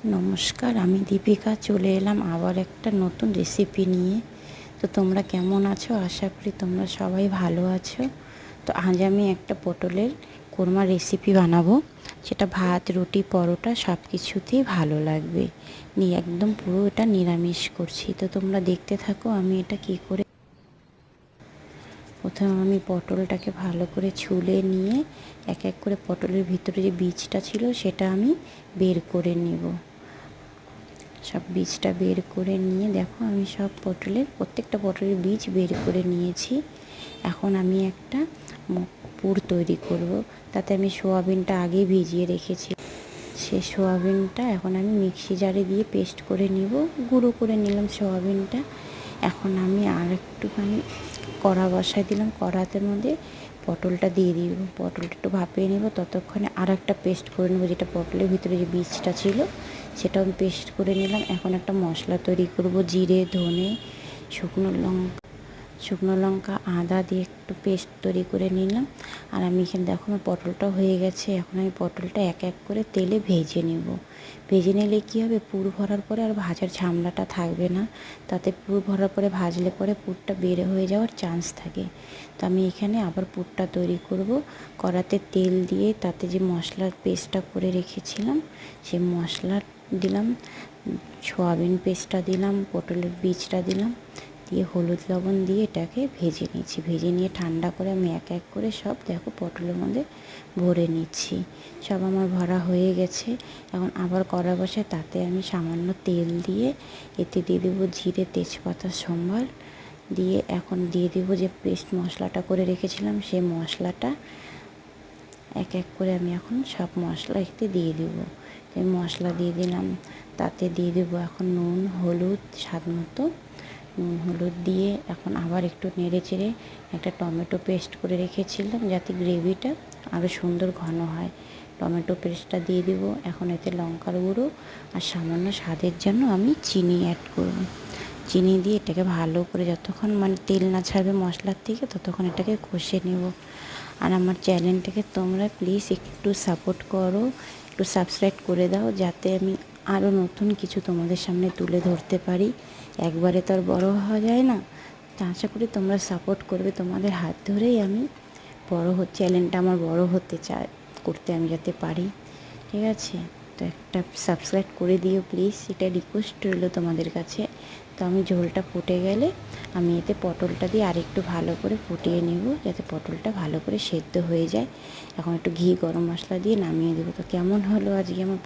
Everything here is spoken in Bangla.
নমস্কার, আমি দীপিকা চলে এলাম আবার একটা নতুন রেসিপি নিয়ে। তো তোমরা কেমন আছো? আশা করি তোমরা সবাই ভালো আছো। তো আজ আমি একটা পটলের কোরমা রেসিপি বানাবো, যেটা ভাত, রুটি, পরোটা সব কিছুতেই ভালো লাগবে। একদম পুরো এটা নিরামিষ করছি। তো তোমরা দেখতে থাকো আমি এটা কী করে। প্রথমে আমি পটলটাকে ভালো করে ছুলে নিয়ে এক এক করে পটলের ভিতরে যে বীজটা ছিল সেটা আমি বের করে নেব। সব বীজটা বের করে নিয়ে দেখো আমি সব প্রত্যেকটা পটলের বীজ বের করে নিয়েছি। এখন আমি একটা পুর তৈরি করব। তাতে আমি সোয়াবিনটা আগে ভিজিয়ে রেখেছি। সেই সোয়াবিনটা এখন আমি মিক্সি জারে দিয়ে পেস্ট করে নিব, গুঁড়ো করে নিলাম সোয়াবিনটা। এখন আমি আর একটুখানি কড়া বসাই দিলাম, কড়াতে মধ্যে পটলটা দিয়ে দিব। পটলটা একটু ভাপিয়ে নেব, ততক্ষণে আর একটা পেস্ট করে নেব, যেটা পটলের ভিতরে যে বীজটা ছিল সেটাও আমি পেস্ট করে নিলাম। এখন একটা মশলা তৈরি করব, জিরে, ধনে, শুকনো লঙ্কা, আদা দিয়ে একটু পেস্ট তৈরি করে নিলাম। আর আমি এখানে দেখো আমার পটলটা হয়ে গেছে। এখন আমি পটলটা এক এক করে তেলে ভেজে নেব। ভেজে নিলে কী হবে, পুর ভরার পরে আর ভাজার ঝামেলাটা থাকবে না। তাতে পুর ভরার পরে ভাজলে পরে পুরটা বের হয়ে যাওয়ার চান্স থাকে। তো আমি এখানে আবার পুরটা তৈরি করব। কড়াতে তেল দিয়ে তাতে যে মশলার পেস্টটা করে রেখেছিলাম সেই মশলা দিলাম, সয়াবিন পেস্টটা দিলাম, পটলের বীজটা দিলাম, দিয়ে হলুদ লবণ দিয়ে এটাকে ভেজে নিচ্ছি। ভেজে নিয়ে ঠান্ডা করে আমি এক এক করে সব দেখো পটলের মধ্যে ভরে নিচ্ছি। সব আমার ভরা হয়ে গেছে। এখন আবার কড়া বসে তাতে আমি সামান্য তেল দিয়ে এতে দিয়ে দেবো জিরে, তেজপাতা, সম্বার দিয়ে এখন দিয়ে দেবো যে পেস্ট মশলাটা করে রেখেছিলাম সেই মশলাটা। এক এক করে আমি এখন সব মশলা এতে দিয়ে দেবো। মশলা দিয়ে দিলাম, তাতে দিয়ে দেবো এখন নুন, হলুদ স্বাদ মতো। নুন হলুদ দিয়ে এখন আবার একটু নেড়ে চেড়ে একটা টমেটো পেস্ট করে রেখেছিলাম যাতে গ্রেভিটা আরও সুন্দর ঘন হয়। টমেটো পেস্টটা দিয়ে দেব। এখন এতে লঙ্কার গুঁড়ো আর সামান্য স্বাদের জন্য আমি চিনি অ্যাড করব। চিনি দিয়ে এটাকে ভালো করে যতক্ষণ তেল না ছাড়বে মশলার থেকে ততক্ষণ এটাকে কষে নেব। আর আমার চ্যানেলটাকে তোমরা প্লিজ একটু সাপোর্ট করো, একটু সাবস্ক্রাইব করে দাও, যাতে আমি আরও নতুন কিছু তোমাদের সামনে তুলে ধরতে পারি। একবারে তো আর বড়ো হওয়া যায় না। তা আশা করি তোমরা সাপোর্ট করবে। তোমাদের হাত ধরেই আমি চ্যানেলটা আমার বড় হতে করতে আমি যাতে পারি। ঠিক আছে? তো একটা সাবস্ক্রাইব করে দিও প্লিজ, এটা রিকোয়েস্ট রইল তোমাদের কাছে। তো আমি ঝোলটা ফুটে গেলে আমি এতে পটলটা দিয়ে আরেকটু ভালো করে ফুটিয়ে নেব, যাতে পটলটা ভালো করে সেদ্ধ হয়ে যায়। এখন একটু ঘি, গরম মশলা দিয়ে নামিয়ে দেবো। তো কেমন হলো আজকে আমার